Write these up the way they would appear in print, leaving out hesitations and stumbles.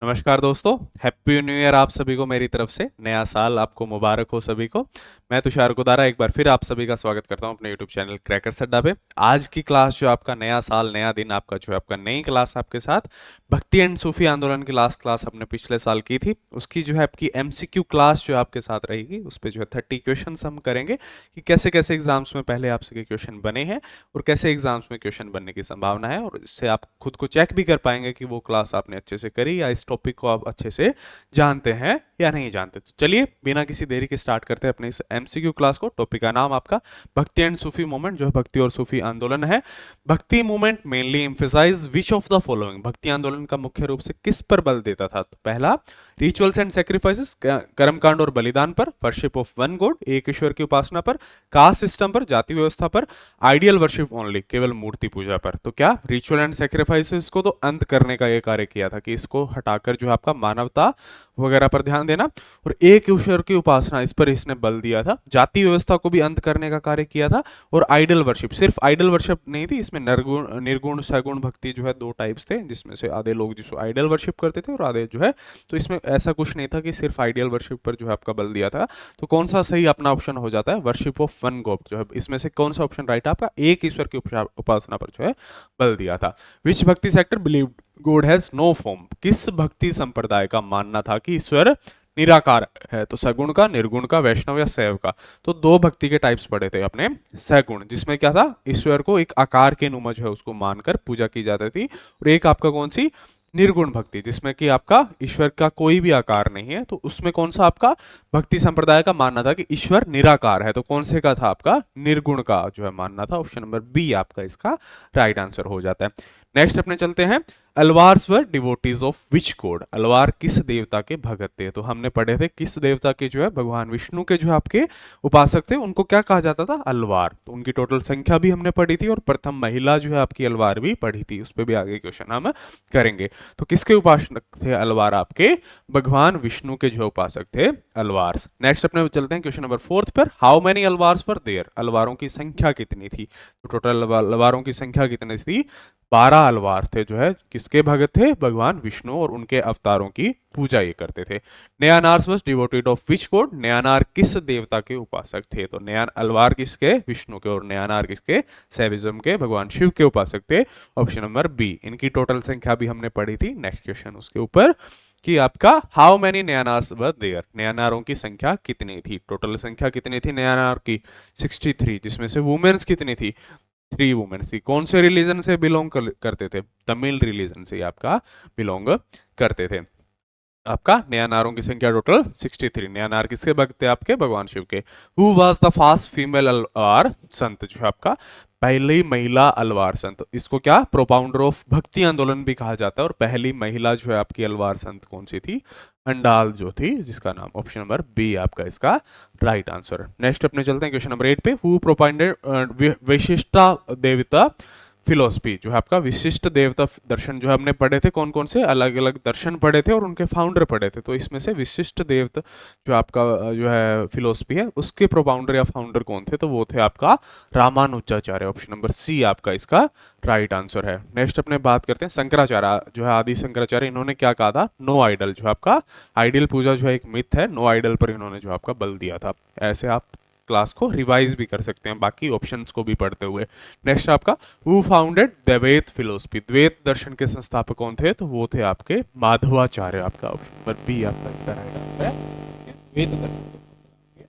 नमस्कार दोस्तों। Happy new year आप सभी को मेरी तरफ से। नया साल आपको मुबारक हो सभी को। मैं तुषार गुदारा एक बार फिर आप सभी का स्वागत करता हूं अपने यूट्यूब चैनल क्रैकर्स अड्डा पे। आज की क्लास जो आपका नया साल नया दिन आपका जो है आपका नई क्लास आपके साथ भक्ति एंड सूफी आंदोलन की लास्ट क्लास हमने पिछले साल की थी। उसकी जो है आपकी एमसीक्यू क्लास जो आपके साथ रहेगी उस पर जो है 30 क्वेश्चन हम करेंगे कि कैसे कैसे एग्जाम्स में पहले आपसे क्वेश्चन बने हैं और कैसे एग्जाम्स में क्वेश्चन बनने की संभावना है, और इससे आप खुद को चेक भी कर पाएंगे कि वो क्लास आपने अच्छे से करी या इस टॉपिक को आप अच्छे से जानते हैं या नहीं जानते। तो चलिए बिना किसी देरी के स्टार्ट करते हैं अपने इस एमसीक्यू क्लास को। टॉपिक का नाम आपका भक्ति एंड सूफी मूवमेंट, जो है भक्ति और सूफी आंदोलन है। Bhakti movement mainly emphasize which of the following, भक्ति आंदोलन का मुख्य रूप से किस पर बल देता था? तो पहला, रिचुअल्स एंड सेक्रीफाइसेस, कर्मकांड और बलिदान पर, वर्शिप ऑफ वन गॉड, एक ईश्वर की उपासना पर, कास्ट सिस्टम पर, जाति व्यवस्था पर, आइडियल वर्शिप ओनली, केवल मूर्ति पूजा पर। तो क्या रिचुअल एंड सेक्रीफाइसेस को तो अंत करने का ये कार्य किया था कि इसको हटाकर जो है आपका मानवता वगैरह पर ध्यान देना, और एक ईश्वर की उपासना इस पर इसने बल दिया था। जाति व्यवस्था को भी अंत करने का कार्य किया था, और आइडल वर्शिप, सिर्फ आइडल वर्शिप नहीं थी इसमें, निर्गुण निर्गुण सगुण भक्ति जो है दो टाइप्स थे, जिसमें से आधे लोग जिसको आइडल वर्शिप करते थे और आधे जो है, तो इसमें ऐसा कुछ नहीं था कि सिर्फ आइडियल वर्शिप पर जो है आपका बल दिया था। तो कौन सा सही अपना ऑप्शन हो जाता है? वर्शिप ऑफ वन गॉड जो है, इसमें से कौन सा ऑप्शन राइट है आपका? एक ईश्वर की उपासना पर जो है बल दिया था। Which Bhakti sector believe God has no form, किस भक्ति संप्रदाय का मानना था कि ईश्वर निराकार है? तो सगुण का, निर्गुण का, वैष्णव या शैव का? तो दो भक्ति के टाइप्स पढ़े थे अपने। सगुण जिसमें क्या था, ईश्वर को एक आकार के नुमा जो है उसको मानकर पूजा की जाती थी, और एक आपका कौन सी, निर्गुण भक्ति, जिसमें कि आपका ईश्वर का कोई भी आकार नहीं है। तो उसमें कौन सा आपका भक्ति संप्रदाय का मानना था कि ईश्वर निराकार है? तो कौन से का था आपका? निर्गुण का जो है मानना था। ऑप्शन नंबर बी आपका इसका राइट आंसर हो जाता है। नेक्स्ट अपने चलते हैं, Alvars were devotees of which god, Alvar किस देवता के भगत थे? तो हमने पढ़े थे किस देवता के जो है, भगवान विष्णु के जो है आपके उपासक थे, उनको क्या कहा जाता था? अलवार। तो उनकी टोटल संख्या भी हमने पढ़ी थी, और प्रथम महिला जो है आपकी अलवार भी पढ़ी थी, उस पर भी आगे क्वेश्चन हम करेंगे। तो किसके उपासक थे अलवार? आपके भगवान विष्णु के जो उपासक थे अलवार्स। नेक्स्ट अपने चलते हैं क्वेश्चन नंबर फोर्थ पर, how many Alvars were there, अलवारों की संख्या कितनी थी? तो टोटल अलवारों की संख्या कितनी थी? 12 अलवार थे जो है किसके भगत थे? भगवान विष्णु, और उनके अवतारों की पूजा ये करते थे। Nayanars was devoted of which god, Nayanar किस देवता के उपासक थे? तो नयान अलवार किसके? विष्णु के, और नयानार किसके? शैविज्म के, भगवान शिव के उपासक थे। Option number B. इनकी टोटल संख्या भी हमने पढ़ी थी। नेक्स्ट क्वेश्चन उसके ऊपर कि आपका how many Nayanars were there, नयानारों की संख्या कितनी थी? टोटल संख्या कितनी थी नयानार की? 63, जिसमें से वुमेन्स कितनी थी? 3 वुमेन्स थी। कौन से रिलीजन से बिलोंग करते थे? तमिल रिलीजन से आपका बिलोंग करते थे। आपका नयानारों की संख्या टोटल 63। नयानार किसके भक्त थे? आपके भगवान शिव के। Who was the first female Alvar संत, जो है आपका पहली महिला अलवार संत, इसको क्या प्रोपाउंडर ऑफ भक्ति आंदोलन भी कहा जाता है। और पहली महिला जो है आपकी अलवार संत कौन सी थी? अंडाल जो थी, जिसका नाम ऑप्शन नंबर बी आपका इसका राइट आंसर। नेक्स्ट अपने चलते हैं क्वेश्चन नंबर 8 पे, हु प्रोपाउंडेड विशिष्टा देवता फिलोसफी, जो है आपका विशिष्ट देवता दर्शन जो है हमने पढ़े थे, कौन कौन से अलग अलग दर्शन पढ़े थे और उनके फाउंडर पढ़े थे। तो इसमें से विशिष्ट देवता जो आपका जो है फिलोसफी है, उसके प्रोपाउंडर या फाउंडर कौन थे? तो वो थे आपका रामानुजाचार्य। ऑप्शन नंबर सी आपका इसका राइट आंसर है। नेक्स्ट अपने बात करते हैं शंकराचार्य, जो है आदि शंकराचार्य, इन्होंने क्या कहा था? नो आइडल, जो आपका आइडल पूजा जो है एक मिथ है, नो आइडल पर इन्होंने जो आपका बल दिया था। ऐसे आप क्लास को रिवाइज भी कर सकते हैं बाकी ऑप्शंस को भी पढ़ते हुए। नेक्स्ट आपका, हु फाउंडेड द्वैत फिलोसफी, द्वैत दर्शन के संस्थापक कौन थे? तो वो थे आपके माधवाचार्य। आपका ऑप्शन नंबर बी आपका इसका राइट आंसर है। द्वैत दर्शन के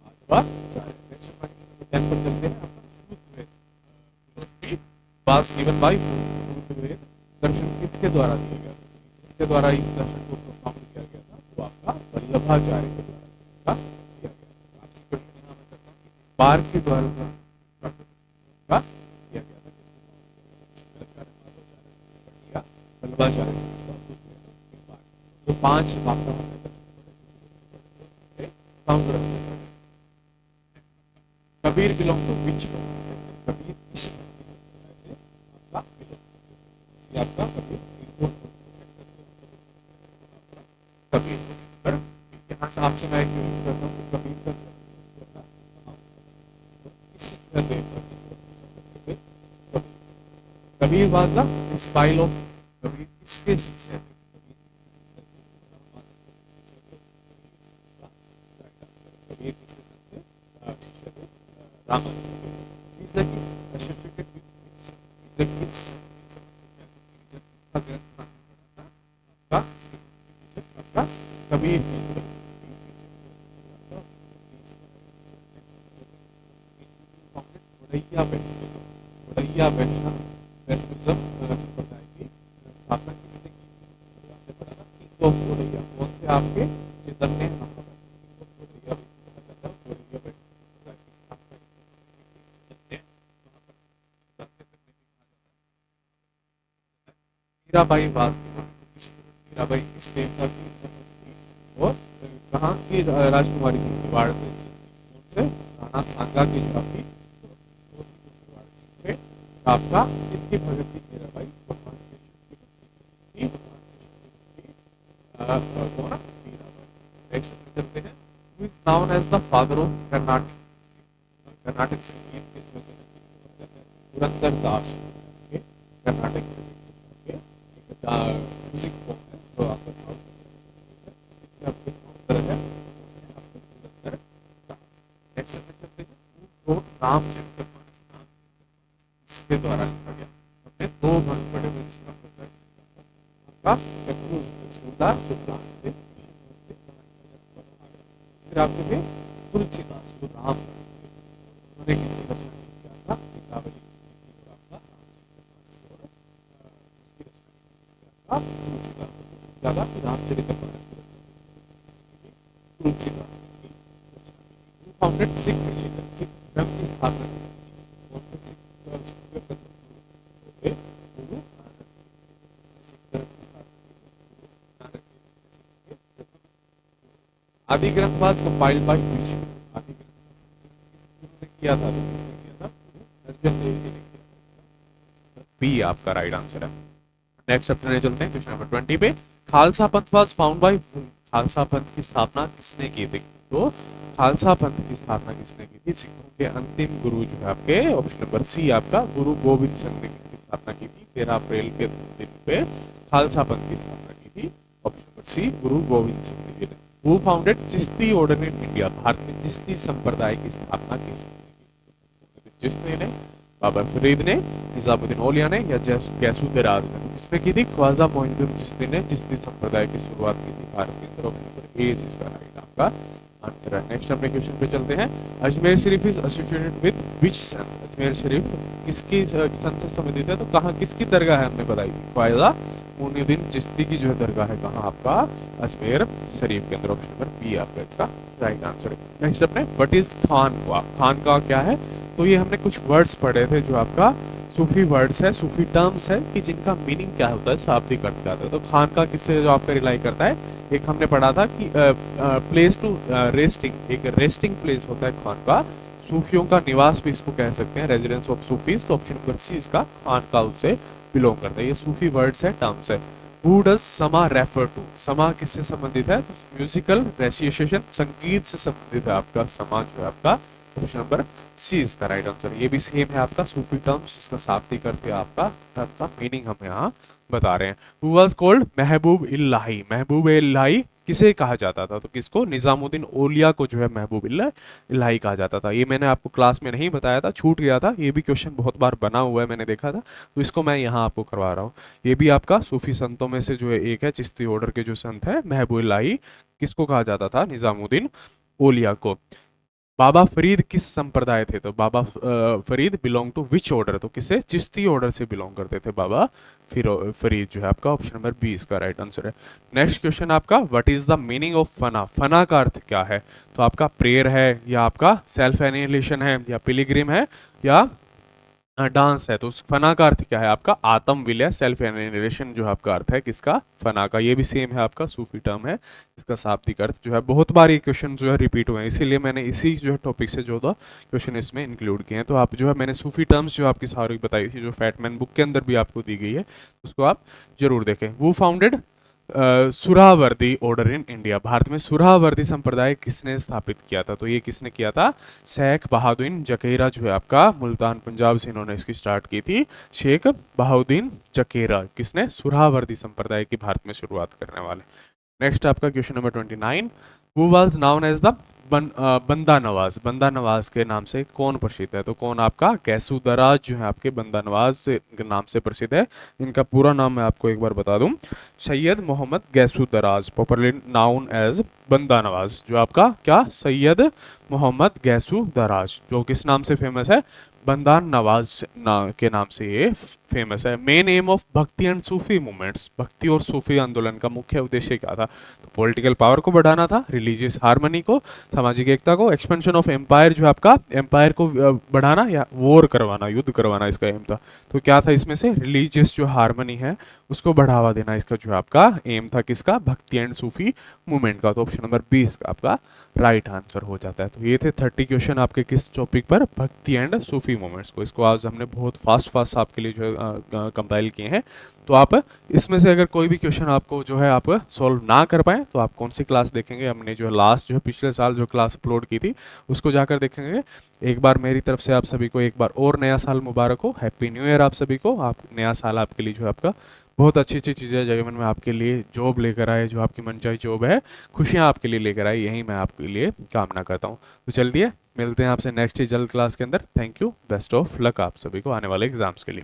माधवाचार्य। नेक्स्ट अपना 10 पर चलते हैं, फिलोसफी वाज गिवन बाय, दर्शन किसके द्वारा दिया गया? किसके द्वारा इस दर्शन को फाउंड किया गया था? तो आपका वल्लभाचार्य के द्वारा किया गया। आपसे क्वेश्चन यहाँ मैं करता हूँ कि बार के द्वारा का किया गया था? वल्लभाचार्य तो 5 मात्रा फाउंडर। कबीर बिलोंग टू विच? कबीर किस आपका बिलोंग, आपका कबीर कबीर। पर यहाँ से आपसे मैं करता हूँ कि कबीर का किस Kabir was the disciple of, Kabir किसके शिष्य थे? Rama reason associated with reason किस ग्रंथ आपका आपका कबीर उड़ैया वैष्णविज्म संप्रदाय की स्थापना किसने की? आपने पढ़ा ना किंग ऑफ उड़ैया कौन थे आपके? चैतन्य महाप्रभु। उड़ैया वैष्णव संप्रदाय की स्थापना चैतन्य मीराबाई वास्तव मीराबाई किस देवता की और कहाँ की राजकुमारी थी? मेवाड़ से राणा सांगा की जो आपकी आपका इनकी भगत थी मीराबाई भगवान कृष्ण की कौन? मीराबाई। नेक्स्ट चलते हैं who is known as the father of Karnataka संगीत के जो जनक पुरंदर दास कर्नाटक म्यूजिक फॉर्म है जो आपका साउथ आपके फाउंडर है पुरंदर दास। नेक्स्ट चलते हैं who wrote रामचरित इसके द्वारा लिखा गया अपने दो बड़े फिर आपके थे तुलसीदास जो राम उन्होंने किसकी रचना किया था? गीतावली तुलसीदास रामचरितमानस तुलसीदास फाउंडेड सिख रिलीजन सिख धर्म की स्थापना आदि ग्रंथ वाज कंपाइल्ड बाय आदि ग्रंथ किया था अर्जुन देव जी ने किया। बी आपका राइट आंसर है। नेक्स्ट चैप्टर चलते हैं क्वेश्चन नंबर 20 पे। खालसा पंथ वाज फाउंड बाय खालसा पंथ की स्थापना किसने की थी? तो खालसा पंथ की स्थापना किसने की थी? सिखों के अंतिम गुरु जो है आपके ऑप्शन नंबर सी आपका गुरु गोविंद सिंह ने किसकी स्थापना की थी? 13 अप्रैल के दिन पे खालसा पंथ की स्थापना की थी ऑप्शन नंबर सी गुरु गोविंद सिंह जी ने। Who founded Chishti order in India? Bharat में चिश्ती संप्रदाय की स्थापना किसने? चिश्ती ने, बाबा फरीद ने, निजामुद्दीन औलिया ने या गैसुद्दीन ने? तो किसने की थी? ख्वाजा मोइनुद्दीन चिश्ती ने चिश्ती संप्रदाय की शुरुआत की थी भारत के अंदर। ऑप्शन नंबर ए जिसका राइट आपका आंसर है। नेक्स्ट अपने क्वेश्चन पे चलते हैं। Ajmer Sharif is associated with which संत? अजमेर शरीफ किसकी संत से संबंधित है? तो कहाँ किसकी दरगाह है? हमने बताई थी ख्वाजा मोइनुद्दीन चिश्ती की जो है दरगाह है कहाँ आपका? अजमेर शरीफ के अंदर। ऑप्शन नंबर बी आपका इसका राइट आंसर है। नेक्स्ट अपने व्हाट इज खानका? खानका क्या है? तो ये हमने कुछ वर्ड्स पढ़े थे जो आपका सूफी वर्ड्स है, सूफी टर्म्स है कि जिनका मीनिंग क्या होता है, शाब्दिक अर्थ क्या होता है। तो खानका किससे जो आपका रिलाई करता है? एक हमने पढ़ा था कि प्लेस टू रेस्टिंग, एक रेस्टिंग प्लेस होता है खानका। सूफियों का निवास भी इसको कह सकते हैं, रेजिडेंस ऑफ सूफीज। तो ऑप्शन नंबर सी इसका खानका उससे बिलोंग करता है। ये सूफी वर्ड्स है, टर्म्स है। Who does समा रेफर टू? समा किससे संबंधित है? म्यूजिकल रेसिटेशन, संगीत से संबंधित है आपका समा जो है आपका। ऑप्शन नंबर सी इसका राइट आंसर। ये भी सेम है आपका सूफी टर्म्स, इसका शाब्दिक अर्थ है आपका, टर्म का मीनिंग हम यहाँ बता रहे हैं। Who was called महबूब इल्लाही? महबूब इल्लाही किसे कहा जाता था? तो किसको? निजामुद्दीन औलिया को जो है महबूब इल्लाही कहा जाता था। ये मैंने आपको क्लास में नहीं बताया था, छूट गया था। ये भी क्वेश्चन बहुत बार बना हुआ है, मैंने देखा था, तो इसको मैं यहाँ आपको करवा रहा हूँ। ये भी आपका सूफी संतों में से जो है एक है, चिश्ती ऑर्डर के जो संत है महबूब इल्लाही, किसको कहा जाता था? निजामुद्दीन औलिया को। बाबा फरीद किस संप्रदाय थे? तो Baba Farid belong to which order? तो किसे? चिश्ती ऑर्डर से बिलोंग करते थे बाबा फरीद जो है आपका। ऑप्शन नंबर बी इसका राइट आंसर है। नेक्स्ट क्वेश्चन आपका, what is the meaning of fana? फना का अर्थ क्या है? तो आपका प्रेयर है, या आपका सेल्फ एनिहिलेशन है, या पिलिग्रिम है, या डांस है? तो फना का अर्थ क्या है आपका? आत्म विलय, सेल्फ एनिहिलेशन जो आपका अर्थ है किसका? फना का। ये भी सेम है आपका, सूफी टर्म है। इसका शाब्दिक अर्थ जो है, बहुत बार ये क्वेश्चन जो है रिपीट हुए हैं, इसीलिए मैंने इसी जो है टॉपिक से जो क्वेश्चन इसमें इंक्लूड किए हैं। तो आप जो है, मैंने सूफी टर्म्स जो आपकी सारी बताई थी, जो फैटमैन बुक के अंदर भी आपको दी गई है, उसको आप जरूर देखें। वो founded Suhrawardi order in India? Bharat में सुरावर्दी संप्रदाय किसने स्थापित किया था? तो ये किसने किया था? शेख बहाउद्दीन जकेरा जो है आपका, मुल्तान पंजाब से इन्होंने इसकी स्टार्ट की थी। शेख बहाउद्दीन जकेरा किसने? सुरावर्दी संप्रदाय की भारत में शुरुआत करने वाले। नेक्स्ट आपका question number 29। Who was known as the Banda Nawaz, बंदा नवाज के नाम से कौन प्रसिद्ध है? तो कौन आपका गैसू दराज जो है आपके बंदा नवाज के नाम से प्रसिद्ध है। इनका पूरा नाम मैं आपको एक बार बता दूं, सैयद मोहम्मद गैसू दराज, पॉपुलरली नाउन एज बंदा नवाज। जो आपका क्या, सैयद मोहम्मद गैसू दराज, जो किस नाम से फेमस है? बंदा नवाज के नाम से ये फेमस है। मेन एम ऑफ भक्ति एंड सूफी मूवमेंट्स, भक्ति और सूफी आंदोलन का मुख्य उद्देश्य क्या था? तो पॉलिटिकल पावर को बढ़ाना था, रिलीजियस हार्मनी को, सामाजिक एकता को, एक्सपेंशन ऑफ एम्पायर, जो आपका एम्पायर को बढ़ाना या वॉर करवाना, युद्ध करवाना इसका एम था। तो क्या था इसमें से? रिलीजियस जो हार्मनी है उसको बढ़ावा देना, इसका जो आपका एम था, किसका? भक्ति एंड सूफी मूवमेंट का। तो ऑप्शन नंबर 20 आपका राइट आंसर हो जाता है। तो ये थे 30 क्वेश्चन आपके किस टॉपिक पर? भक्ति एंड सूफी मोमेंट्स को। इसको आज हमने बहुत फास्ट आपके लिए जो है कंपाइल किए हैं। तो आप इसमें से अगर कोई भी क्वेश्चन आपको जो है आप सॉल्व ना कर पाए तो आप कौन सी क्लास देखेंगे? हमने जो लास्ट जो है पिछले साल जो क्लास अपलोड की थी उसको जाकर देखेंगे। एक बार मेरी तरफ से आप सभी को एक बार और नया साल मुबारक हो, हैप्पी न्यू ईयर आप सभी को। आप नया साल आपके लिए जो है आपका बहुत अच्छी चीज़ें जीवन में आपके लिए जॉब लेकर आए, जो आपकी मनचाही जॉब है, खुशियाँ आपके लिए लेकर आए, यही मैं आपके लिए कामना करता हूँ। तो चलिए मिलते हैं आपसे नेक्स्ट जल्द क्लास के अंदर। Thank you, best of luck आप सभी को आने वाले एग्जाम्स के लिए।